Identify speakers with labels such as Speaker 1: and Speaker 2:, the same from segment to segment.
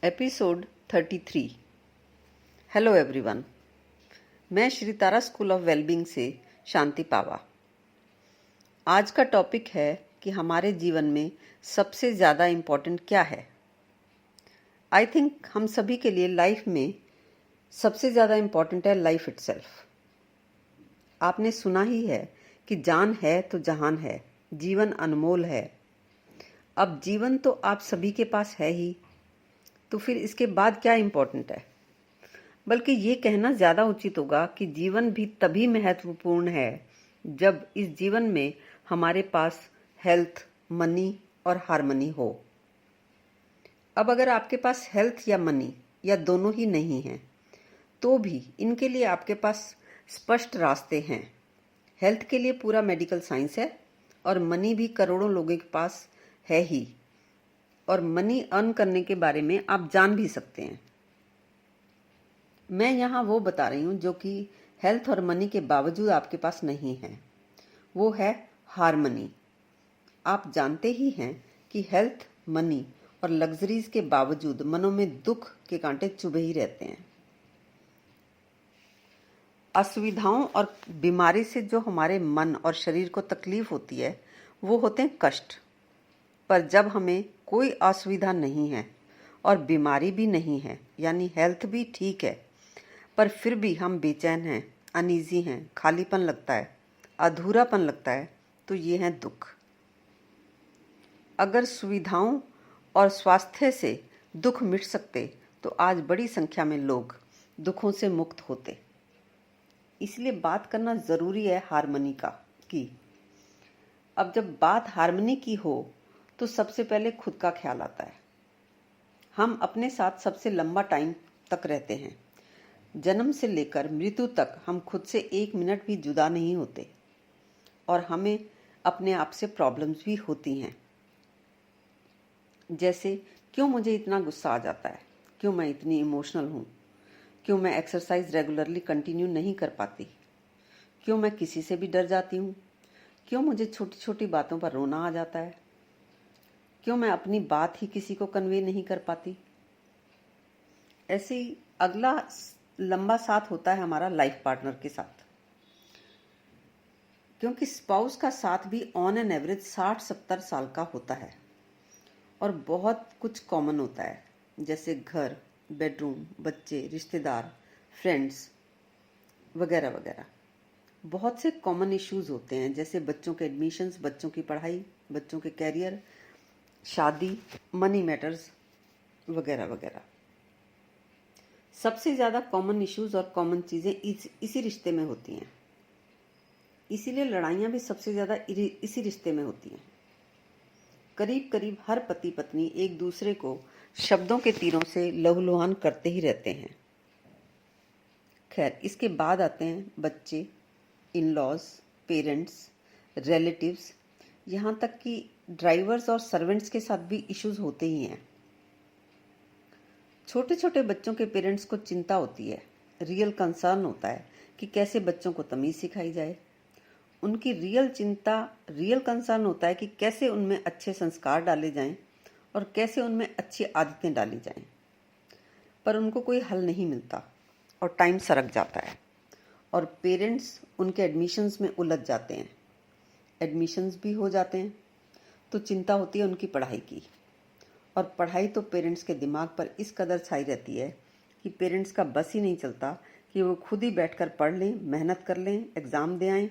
Speaker 1: Episode 33। Hello everyone, मैं Shri Tara school of wellbeing से शांति पावा। आज का टॉपिक है कि हमारे जीवन में सबसे ज़्यादा इम्पोर्टेंट क्या है। आई थिंक हम सभी के लिए लाइफ में सबसे ज़्यादा इम्पोर्टेंट है लाइफ इटसेल्फ। आपने सुना ही है कि जान है तो जहान है, जीवन अनमोल है। अब जीवन तो आप सभी के पास है ही, तो फिर इसके बाद क्या इम्पोर्टेंट है। बल्कि ये कहना ज़्यादा उचित होगा कि जीवन भी तभी महत्वपूर्ण है जब इस जीवन में हमारे पास हेल्थ, मनी और हार्मनी हो। अब अगर आपके पास हेल्थ या मनी या दोनों ही नहीं हैं, तो भी इनके लिए आपके पास स्पष्ट रास्ते हैं। हेल्थ के लिए पूरा मेडिकल साइंस है और मनी भी करोड़ों लोगों के पास है ही, और मनी अर्न करने के बारे में आप जान भी सकते हैं। मैं यहाँ वो बता रही हूँ जो कि हेल्थ और मनी के बावजूद आपके पास नहीं है। वो है हार्मनी। आप जानते ही हैं कि हेल्थ, मनी और लग्जरीज के बावजूद मनों में दुख के कांटे चुभे ही रहते हैं। असुविधाओं और बीमारी से जो हमारे मन और शरीर को तकलीफ होती है, वो होते हैं कष्ट। पर जब हमें कोई असुविधा नहीं है और बीमारी भी नहीं है, यानी हेल्थ भी ठीक है, पर फिर भी हम बेचैन हैं, अनईजी हैं, खालीपन लगता है, अधूरापन लगता है, तो ये हैं दुख। अगर सुविधाओं और स्वास्थ्य से दुख मिट सकते तो आज बड़ी संख्या में लोग दुखों से मुक्त होते। इसलिए बात करना ज़रूरी है हार्मनी की। अब जब बात हार्मनी की हो तो सबसे पहले खुद का ख्याल आता है। हम अपने साथ सबसे लंबा टाइम तक रहते हैं। जन्म से लेकर मृत्यु तक हम खुद से एक मिनट भी जुदा नहीं होते, और हमें अपने आप से प्रॉब्लम्स भी होती हैं। जैसे, क्यों मुझे इतना गुस्सा आ जाता है, क्यों मैं इतनी इमोशनल हूँ, क्यों मैं एक्सरसाइज रेगुलरली कंटिन्यू नहीं कर पाती, क्यों मैं किसी से भी डर जाती हूँ, क्यों मुझे छोटी छोटी बातों पर रोना आ जाता है, क्यों मैं अपनी बात ही किसी को कन्वे नहीं कर पाती। ऐसे ही अगला लंबा साथ होता है हमारा लाइफ पार्टनर के साथ, क्योंकि स्पाउस का साथ भी ऑन एन एवरेज 60-70 साल का होता है और बहुत कुछ कॉमन होता है, जैसे घर, बेडरूम, बच्चे, रिश्तेदार, फ्रेंड्स वगैरह वगैरह। बहुत से कॉमन इश्यूज होते हैं, जैसे बच्चों के एडमिशन्स, बच्चों की पढ़ाई, बच्चों के कैरियर, शादी, मनी मैटर्स वगैरह वगैरह। सबसे ज़्यादा कॉमन इश्यूज और कॉमन चीज़ें इसी रिश्ते में होती हैं। इसीलिए लड़ाइयाँ भी सबसे ज़्यादा इसी रिश्ते में होती हैं। करीब करीब हर पति पत्नी एक दूसरे को शब्दों के तीरों से लहूलुहान करते ही रहते हैं। खैर, इसके बाद आते हैं बच्चे, इन लॉज, पेरेंट्स, रिलेटिव्स, यहाँ तक कि ड्राइवर्स और सर्वेंट्स के साथ भी इश्यूज होते ही हैं। छोटे छोटे बच्चों के पेरेंट्स को चिंता होती है, रियल कंसर्न होता है कि कैसे बच्चों को तमीज़ सिखाई जाए। उनकी रियल कंसर्न होता है कि कैसे उनमें अच्छे संस्कार डाले जाएं और कैसे उनमें अच्छी आदतें डाली जाएं। पर उनको कोई हल नहीं मिलता और टाइम सरक जाता है, और पेरेंट्स उनके एडमिशन्स में उलझ जाते हैं। एडमिशन्स भी हो जाते हैं तो चिंता होती है उनकी पढ़ाई की, और पढ़ाई तो पेरेंट्स के दिमाग पर इस कदर छाई रहती है कि पेरेंट्स का बस ही नहीं चलता कि वो खुद ही बैठकर पढ़ लें, मेहनत कर लें, एग्ज़ाम दे आएँ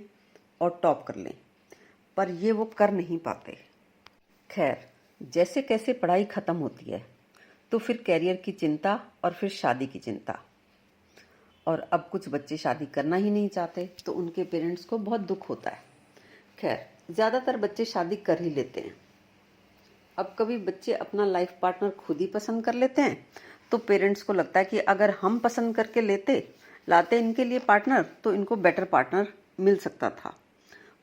Speaker 1: और टॉप कर लें, पर ये वो कर नहीं पाते। खैर, जैसे कैसे पढ़ाई ख़त्म होती है तो फिर कैरियर की चिंता और फिर शादी की चिंता। और अब कुछ बच्चे शादी करना ही नहीं चाहते तो उनके पेरेंट्स को बहुत दुख होता है। खैर, ज़्यादातर बच्चे शादी कर ही लेते हैं। अब कभी बच्चे अपना लाइफ पार्टनर खुद ही पसंद कर लेते हैं तो पेरेंट्स को लगता है कि अगर हम पसंद करके लाते इनके लिए पार्टनर तो इनको बेटर पार्टनर मिल सकता था।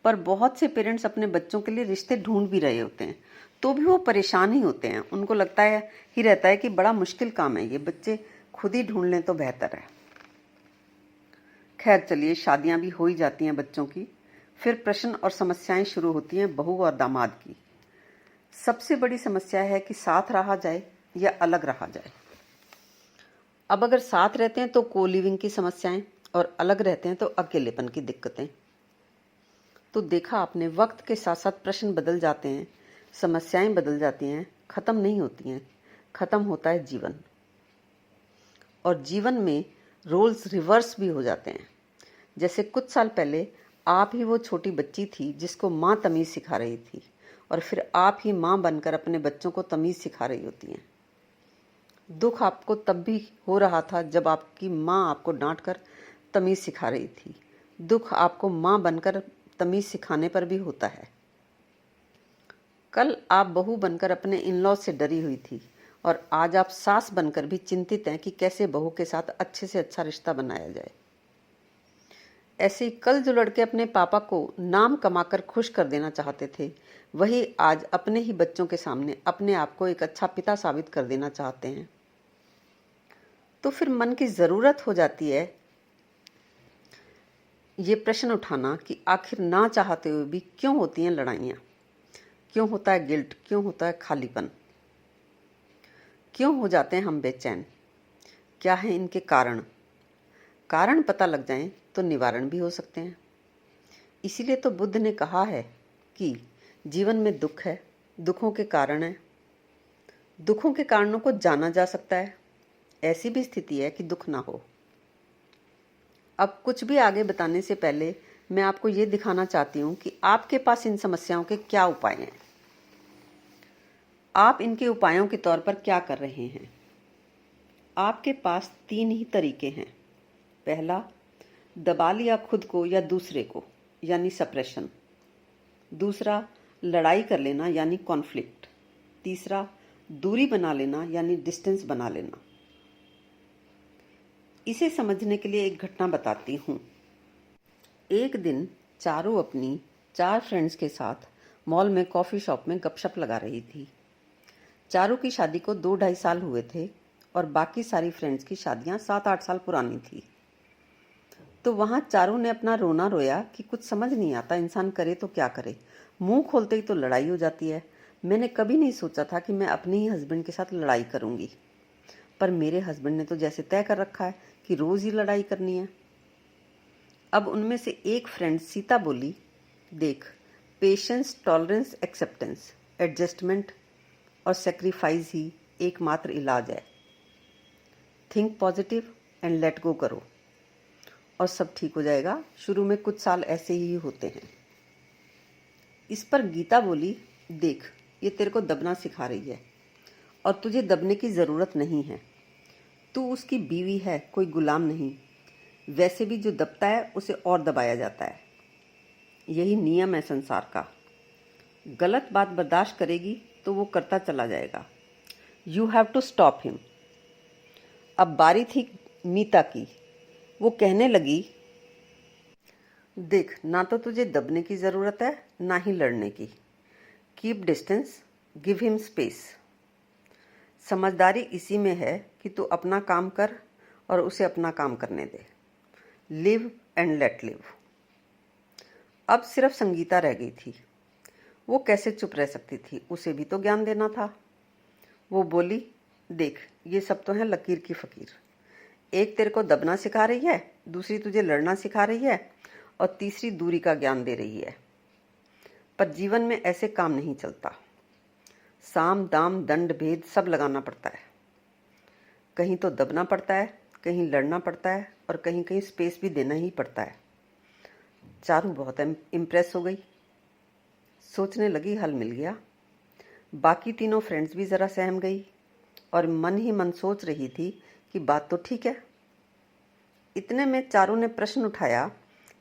Speaker 1: पर बहुत से पेरेंट्स अपने बच्चों के लिए रिश्ते ढूंढ भी रहे होते हैं, तो भी वो परेशान ही होते हैं। उनको लगता है कि बड़ा मुश्किल काम है, ये बच्चे खुद ही ढूंढ लें तो बेहतर है। खैर, चलिए, शादियां भी हो ही जाती हैं बच्चों की। फिर प्रश्न और समस्याएं शुरू होती हैं बहू और दामाद की। सबसे बड़ी समस्या है कि साथ रहा जाए या अलग रहा जाए। अब अगर साथ रहते हैं तो को लिविंग की समस्याएं, और अलग रहते हैं तो अकेलेपन की दिक्कतें। तो देखा आपने, वक्त के साथ साथ प्रश्न बदल जाते हैं, समस्याएं बदल जाती हैं, खत्म नहीं होती हैं, खत्म होता है जीवन। और जीवन में रोल्स रिवर्स भी हो जाते हैं। जैसे कुछ साल पहले आप ही वो छोटी बच्ची थी जिसको माँ तमीज़ सिखा रही थी, और फिर आप ही माँ बनकर अपने बच्चों को तमीज़ सिखा रही होती हैं। दुख आपको तब भी हो रहा था जब आपकी माँ आपको डांट कर तमीज़ सिखा रही थी। दुख आपको माँ बनकर तमीज़ सिखाने पर भी होता है। कल आप बहू बनकर अपने इन लॉ से डरी हुई थी, और आज आप सास बनकर भी चिंतित हैं कि कैसे बहू के साथ अच्छे से अच्छा रिश्ता बनाया जाए। ऐसे ही कल जो लड़के अपने पापा को नाम कमाकर खुश कर देना चाहते थे, वही आज अपने ही बच्चों के सामने अपने आप को एक अच्छा पिता साबित कर देना चाहते हैं। तो फिर मन की ज़रूरत हो जाती है ये प्रश्न उठाना कि आखिर ना चाहते हुए भी क्यों होती हैं लड़ाइयाँ, क्यों होता है गिल्ट, क्यों होता है खालीपन, क्यों हो जाते हैं हम बेचैन, क्या है इनके कारण। कारण पता लग जाएं तो निवारण भी हो सकते हैं। इसीलिए तो बुद्ध ने कहा है कि जीवन में दुख है, दुखों के कारण है, दुखों के कारणों को जाना जा सकता है, ऐसी भी स्थिति है कि दुख ना हो। अब कुछ भी आगे बताने से पहले मैं आपको ये दिखाना चाहती हूँ कि आपके पास इन समस्याओं के क्या उपाय हैं। आप इनके उपायों के तौर पर क्या कर रहे हैं। आपके पास 3 ही तरीके हैं। पहला, दबा लिया खुद को या दूसरे को, यानी सप्रेशन। दूसरा, लड़ाई कर लेना यानी कॉन्फ्लिक्ट। तीसरा, दूरी बना लेना यानी डिस्टेंस बना लेना। इसे समझने के लिए एक घटना बताती हूँ। एक दिन चारू अपनी 4 फ्रेंड्स के साथ मॉल में कॉफ़ी शॉप में गपशप लगा रही थी। चारू की शादी को 2-2.5 साल हुए थे, और बाकी सारी फ्रेंड्स की शादियाँ 7-8 साल पुरानी थी। तो वहाँ चारू ने अपना रोना रोया कि कुछ समझ नहीं आता, इंसान करे तो क्या करे, मुंह खोलते ही तो लड़ाई हो जाती है। मैंने कभी नहीं सोचा था कि मैं अपने ही हस्बैंड के साथ लड़ाई करूँगी, पर मेरे हस्बैंड ने तो जैसे तय कर रखा है कि रोज़ ही लड़ाई करनी है। अब उनमें से एक फ्रेंड सीता बोली, देख, पेशेंस, टॉलरेंस, एक्सेप्टेंस, एडजस्टमेंट और सेक्रीफाइस ही एकमात्र इलाज है। Think positive and let go करो और सब ठीक हो जाएगा। शुरू में कुछ साल ऐसे ही होते हैं। इस पर गीता बोली, देख, ये तेरे को दबना सिखा रही है, और तुझे दबने की ज़रूरत नहीं है। तू उसकी बीवी है, कोई गुलाम नहीं। वैसे भी जो दबता है उसे और दबाया जाता है। यही नियम है संसार का। गलत बात बर्दाश्त करेगी तो वो करता चला जाएगा। You have to stop him. अब बारी थी मीता की। वो कहने लगी, देख, ना तो तुझे दबने की ज़रूरत है, ना ही लड़ने की। Keep distance, give him space. समझदारी इसी में है कि तू अपना काम कर और उसे अपना काम करने दे। Live and let live. अब सिर्फ संगीता रह गई थी। वो कैसे चुप रह सकती थी, उसे भी तो ज्ञान देना था। वो बोली, देख, ये सब तो है लकीर की फ़कीर। एक तेरे को दबना सिखा रही है, दूसरी तुझे लड़ना सिखा रही है, और तीसरी दूरी का ज्ञान दे रही है। पर जीवन में ऐसे काम नहीं चलता। साम दाम दंड भेद सब लगाना पड़ता है। कहीं तो दबना पड़ता है, कहीं लड़ना पड़ता है, और कहीं कहीं स्पेस भी देना ही पड़ता है। चारू बहुत इम्प्रेस हो गई। सोचने लगी हल मिल गया। बाकी तीनों फ्रेंड्स भी ज़रा सहम गई, और मन ही मन सोच रही थी कि बात तो ठीक है। इतने में चारू ने प्रश्न उठाया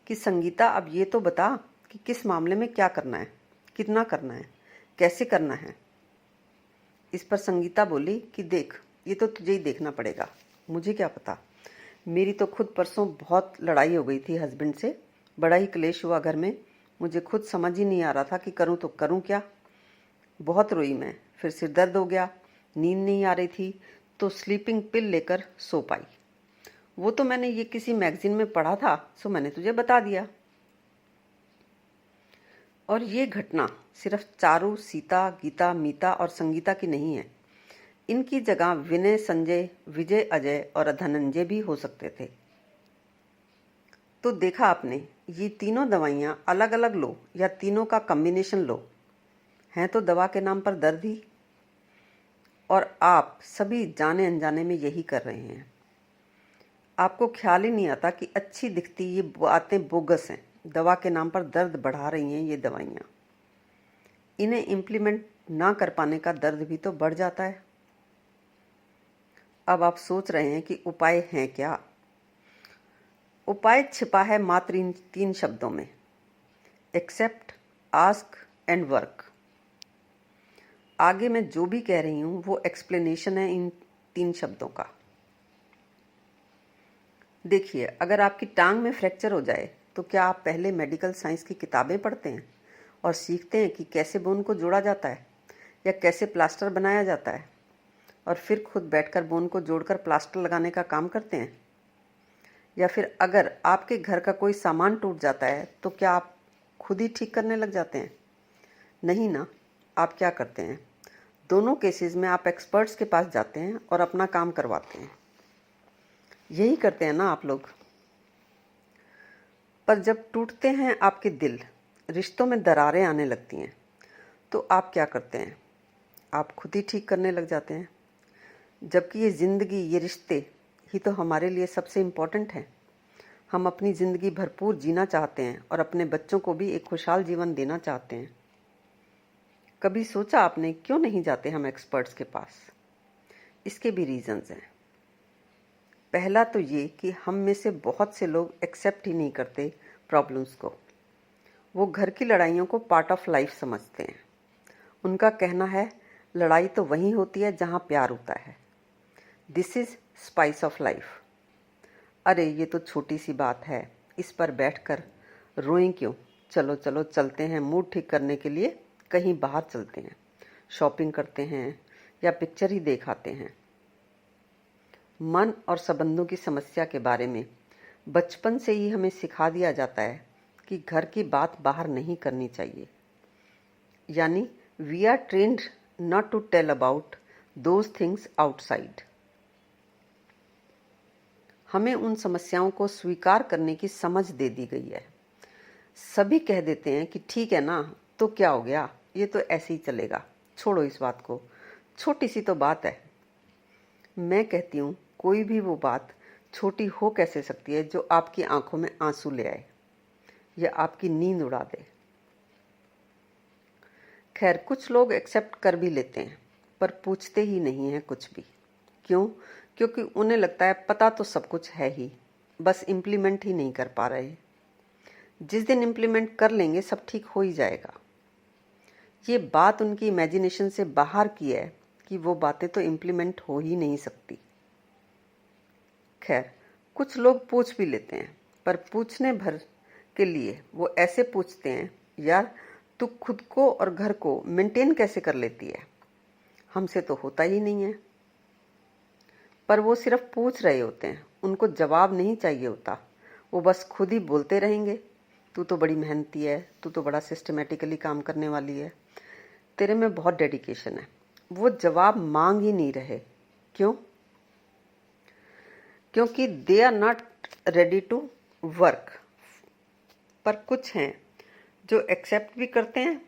Speaker 1: कि संगीता, अब ये तो बता कि किस मामले में क्या करना है, कितना करना है, कैसे करना है। इस पर संगीता बोली कि देख, ये तो तुझे ही देखना पड़ेगा, मुझे क्या पता। मेरी तो खुद परसों बहुत लड़ाई हो गई थी हस्बैंड से। बड़ा ही क्लेश हुआ घर में। मुझे खुद समझ ही नहीं आ रहा था कि करूं तो करूं क्या। बहुत रोई मैं, फिर सिर दर्द हो गया, नींद नहीं आ रही थी, तो स्लीपिंग पिल लेकर सो पाई। वो तो मैंने ये किसी मैगजीन में पढ़ा था, सो मैंने तुझे बता दिया। और ये घटना सिर्फ चारू, सीता, गीता, मीता और संगीता की नहीं है। इनकी जगह विनय, संजय, विजय, अजय और धनंजय भी हो सकते थे। तो देखा आपने, ये तीनों दवाइयाँ अलग अलग लो या तीनों का कॉम्बिनेशन लो, हैं तो दवा के नाम पर दर्द ही। और आप सभी जाने अनजाने में यही कर रहे हैं। आपको ख्याल ही नहीं आता कि अच्छी दिखती ये बातें बोगस हैं। दवा के नाम पर दर्द बढ़ा रही हैं ये दवाइयाँ। इन्हें इम्प्लीमेंट ना कर पाने का दर्द भी तो बढ़ जाता है। अब आप सोच रहे हैं कि उपाय हैं क्या? उपाय छिपा है मात्र इन 3 शब्दों में: एक्सेप्ट, आस्क एंड वर्क। आगे मैं जो भी कह रही हूं वो एक्सप्लेनेशन है इन 3 शब्दों का। देखिए, अगर आपकी टांग में फ्रैक्चर हो जाए तो क्या आप पहले मेडिकल साइंस की किताबें पढ़ते हैं और सीखते हैं कि कैसे बोन को जोड़ा जाता है या कैसे प्लास्टर बनाया जाता है, और फिर खुद बैठकर बोन को जोड़कर प्लास्टर लगाने का काम करते हैं? या फिर अगर आपके घर का कोई सामान टूट जाता है तो क्या आप खुद ही ठीक करने लग जाते हैं? नहीं ना। आप क्या करते हैं? दोनों केसेस में आप एक्सपर्ट्स के पास जाते हैं और अपना काम करवाते हैं। यही करते हैं ना आप लोग। पर जब टूटते हैं आपके दिल, रिश्तों में दरारें आने लगती हैं, तो आप क्या करते हैं? आप खुद ही ठीक करने लग जाते हैं। जबकि ये ज़िंदगी, ये रिश्ते ही तो हमारे लिए सबसे इम्पोर्टेंट है। हम अपनी ज़िंदगी भरपूर जीना चाहते हैं और अपने बच्चों को भी एक खुशहाल जीवन देना चाहते हैं। कभी सोचा आपने क्यों नहीं जाते हम एक्सपर्ट्स के पास? इसके भी रीजंस हैं। पहला तो ये कि हम में से बहुत से लोग एक्सेप्ट ही नहीं करते प्रॉब्लम्स को। वो घर की लड़ाइयों को पार्ट ऑफ लाइफ समझते हैं। उनका कहना है, लड़ाई तो वहीं होती है जहाँ प्यार होता है। This is spice of life. अरे ये तो छोटी सी बात है, इस पर बैठकर रोएं क्यों? चलो चलो चलते हैं, मूड ठीक करने के लिए कहीं बाहर चलते हैं, शॉपिंग करते हैं या पिक्चर ही देख आते हैं। मन और संबंधों की समस्या के बारे में बचपन से ही हमें सिखा दिया जाता है कि घर की बात बाहर नहीं करनी चाहिए। यानी we are trained not to tell about those things outside. हमें उन समस्याओं को स्वीकार करने की समझ दे दी गई है। सभी कह देते हैं कि ठीक है ना, तो क्या हो गया, ये तो ऐसे ही चलेगा, छोड़ो इस बात को, छोटी सी तो बात है। मैं कहती हूँ, कोई भी वो बात छोटी हो कैसे सकती है जो आपकी आंखों में आंसू ले आए या आपकी नींद उड़ा दे। खैर, कुछ लोग एक्सेप्ट कर भी लेते हैं पर पूछते ही नहीं हैं कुछ भी। क्यों? क्योंकि उन्हें लगता है पता तो सब कुछ है ही, बस इम्प्लीमेंट ही नहीं कर पा रहे। जिस दिन इम्प्लीमेंट कर लेंगे सब ठीक हो ही जाएगा। ये बात उनकी इमेजिनेशन से बाहर की है कि वो बातें तो इम्प्लीमेंट हो ही नहीं सकती। खैर, कुछ लोग पूछ भी लेते हैं, पर पूछने भर के लिए वो ऐसे पूछते हैं, यार तू खुद को और घर को मेंटेन कैसे कर लेती है? हमसे तो होता ही नहीं है। पर वो सिर्फ पूछ रहे होते हैं, उनको जवाब नहीं चाहिए होता। वो बस खुद ही बोलते रहेंगे, तू तो बड़ी मेहनती है, तू तो बड़ा सिस्टमेटिकली काम करने वाली है, तेरे में बहुत डेडिकेशन है। वो जवाब मांग ही नहीं रहे। क्यों? क्योंकि they are not ready to work. पर कुछ हैं जो एक्सेप्ट भी करते हैं,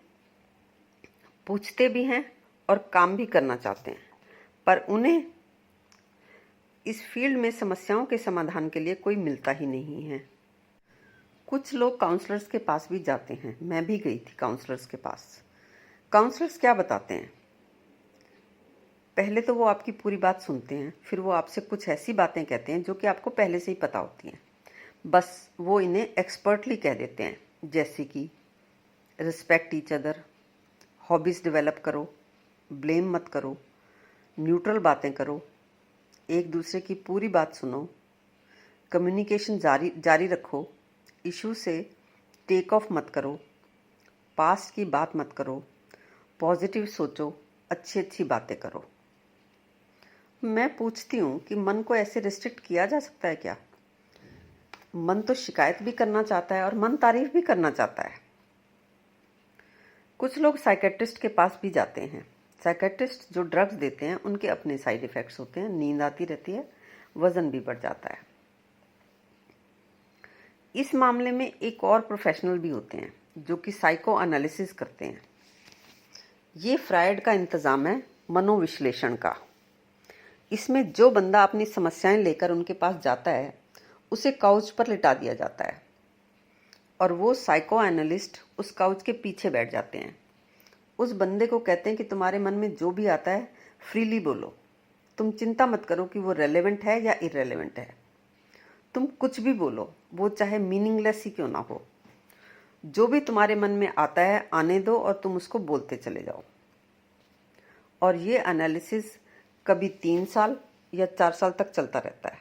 Speaker 1: पूछते भी हैं और काम भी करना चाहते हैं, पर उन्हें इस फील्ड में समस्याओं के समाधान के लिए कोई मिलता ही नहीं है। कुछ लोग काउंसलर्स के पास भी जाते हैं। मैं भी गई थी काउंसलर्स के पास। काउंसलर्स क्या बताते हैं? पहले तो वो आपकी पूरी बात सुनते हैं, फिर वो आपसे कुछ ऐसी बातें कहते हैं जो कि आपको पहले से ही पता होती हैं, बस वो इन्हें एक्सपर्टली कह देते हैं। जैसे कि respect each other, hobbies develop करो, ब्लेम मत करो, न्यूट्रल बातें करो, एक दूसरे की पूरी बात सुनो, कम्युनिकेशन जारी रखो, इशू से टेक ऑफ मत करो, पास्ट की बात मत करो, पॉजिटिव सोचो, अच्छी अच्छी बातें करो। मैं पूछती हूँ कि मन को ऐसे रिस्ट्रिक्ट किया जा सकता है क्या? मन तो शिकायत भी करना चाहता है और मन तारीफ भी करना चाहता है। कुछ लोग साइकेट्रिस्ट के पास भी जाते हैं, साइकेट्रिस्ट जो ड्रग्स देते हैं उनके अपने साइड इफ़ेक्ट्स होते हैं, नींद आती रहती है, वज़न भी बढ़ जाता है। इस मामले में एक और प्रोफेशनल भी होते हैं जो कि साइको एनालिसिस करते हैं। ये फ्रायड का इंतज़ाम है मनोविश्लेषण का। इसमें जो बंदा अपनी समस्याएं लेकर उनके पास जाता है उसे काउच पर लिटा दिया जाता है और वो साइको एनालिस्ट उस काउच के पीछे बैठ जाते हैं। उस बंदे को कहते हैं कि तुम्हारे मन में जो भी आता है फ्रीली बोलो, तुम चिंता मत करो कि वो रेलेवेंट है या इररेलेवेंट है, तुम कुछ भी बोलो, वो चाहे मीनिंगलेस ही क्यों ना हो। जो भी तुम्हारे मन में आता है आने दो और तुम उसको बोलते चले जाओ। और ये एनालिसिस कभी 3 साल या 4 साल तक चलता रहता है।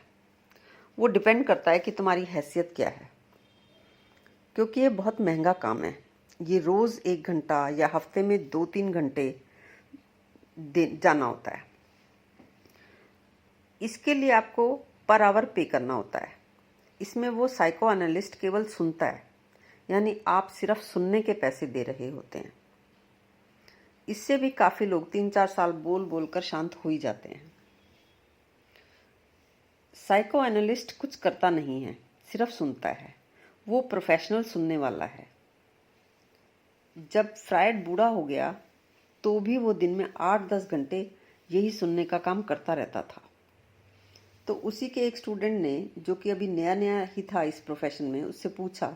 Speaker 1: वो डिपेंड करता है कि तुम्हारी हैसियत क्या है, क्योंकि ये बहुत महंगा काम है। ये रोज़ 1 घंटा या हफ्ते में 2-3 घंटे जाना होता है। इसके लिए आपको पर आवर पे करना होता है। इसमें वो साइको एनालिस्ट केवल सुनता है, यानी आप सिर्फ सुनने के पैसे दे रहे होते हैं। इससे भी काफ़ी लोग 3-4 साल बोल बोल कर शांत हो ही जाते हैं। साइको एनालिस्ट कुछ करता नहीं है, सिर्फ सुनता है। वो प्रोफेशनल सुनने वाला है। जब फ्रायड बूढ़ा हो गया तो भी वो दिन में 8-10 घंटे यही सुनने का काम करता रहता था। तो उसी के एक स्टूडेंट ने, जो कि अभी नया नया ही था इस प्रोफेशन में, उससे पूछा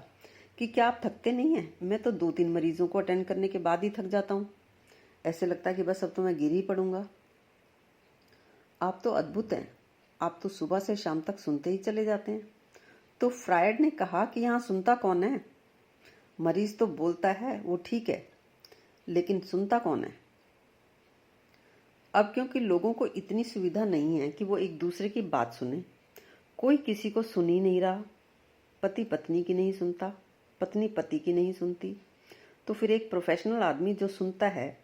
Speaker 1: कि क्या आप थकते नहीं हैं? मैं तो 2-3 मरीजों को अटेंड करने के बाद ही थक जाता हूँ। ऐसे लगता है कि बस अब तो मैं गिर ही पड़ूंगा। आप तो अद्भुत हैं, आप तो सुबह से शाम तक सुनते ही चले जाते हैं। तो फ्रायड ने कहा कि यहाँ सुनता कौन है? मरीज तो बोलता है, वो ठीक है, लेकिन सुनता कौन है? अब क्योंकि लोगों को इतनी सुविधा नहीं है कि वो एक दूसरे की बात सुने, कोई किसी को सुन ही नहीं रहा। पति पत्नी की नहीं सुनता, पत्नी पति की नहीं सुनती, तो फिर एक प्रोफेशनल आदमी जो सुनता है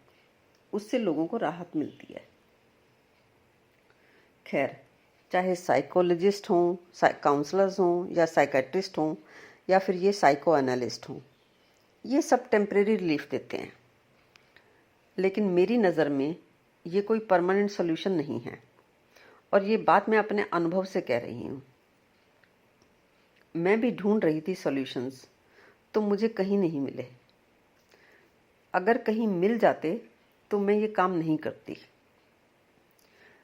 Speaker 1: उससे लोगों को राहत मिलती है। खैर, चाहे साइकोलॉजिस्ट हों, काउंसलर्स हों या साइकेट्रिस्ट हों या फिर ये साइको एनालिस्ट हों, ये सब टेम्परेरी रिलीफ देते हैं। लेकिन मेरी नज़र में ये कोई परमानेंट सॉल्यूशन नहीं है, और ये बात मैं अपने अनुभव से कह रही हूँ। मैं भी ढूंढ रही थी सॉल्यूशंस, तो मुझे कहीं नहीं मिले। अगर कहीं मिल जाते तो मैं ये काम नहीं करती।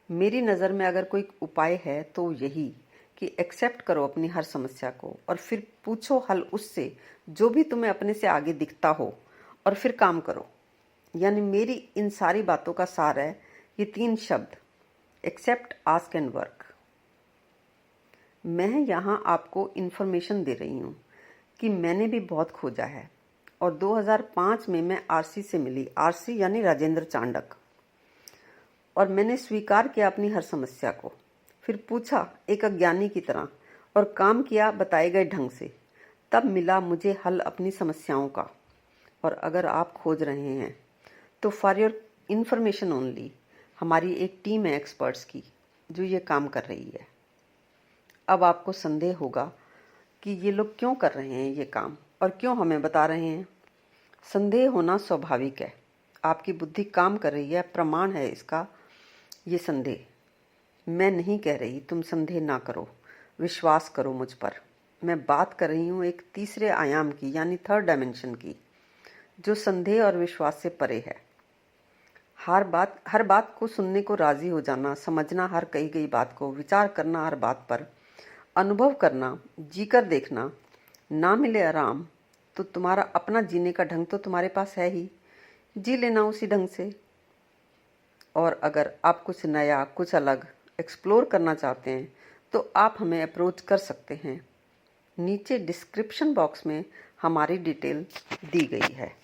Speaker 1: मेरी नज़र में अगर कोई उपाय है तो यही कि एक्सेप्ट करो अपनी हर समस्या को और फिर पूछो हल उससे जो भी तुम्हें अपने से आगे दिखता हो, और फिर काम करो। यानी मेरी इन सारी बातों का सार है ये 3 शब्द: एक्सेप्ट, आस्क एंड वर्क। मैं यहाँ आपको इन्फॉर्मेशन दे रही हूँ कि मैंने भी बहुत खोजा है, और 2005 में मैं आरसी से मिली। आरसी यानी राजेंद्र चांडक। और मैंने स्वीकार किया अपनी हर समस्या को, फिर पूछा एक अज्ञानी की तरह और काम किया बताए गए ढंग से। तब मिला मुझे हल अपनी समस्याओं का। और अगर आप खोज रहे हैं तो फॉर योर इन्फॉर्मेशन ओनली, हमारी एक टीम है एक्सपर्ट्स की जो ये काम कर रही है। अब आपको संदेह होगा कि ये लोग क्यों कर रहे हैं ये काम और क्यों हमें बता रहे हैं। संदेह होना स्वाभाविक है, आपकी बुद्धि काम कर रही है, प्रमाण है इसका ये संदेह। मैं नहीं कह रही तुम संदेह ना करो, विश्वास करो मुझ पर। मैं बात कर रही हूँ एक तीसरे आयाम की, यानी 3rd डायमेंशन की, जो संदेह और विश्वास से परे है। हर बात को सुनने को राजी हो जाना, समझना हर कही गई बात को, विचार करना हर बात पर, अनुभव करना, जीकर देखना। ना मिले आराम तो तुम्हारा अपना जीने का ढंग तो तुम्हारे पास है ही, जी लेना उसी ढंग से। और अगर आप कुछ नया, कुछ अलग एक्सप्लोर करना चाहते हैं तो आप हमें अप्रोच कर सकते हैं। नीचे डिस्क्रिप्शन बॉक्स में हमारी डिटेल दी गई है।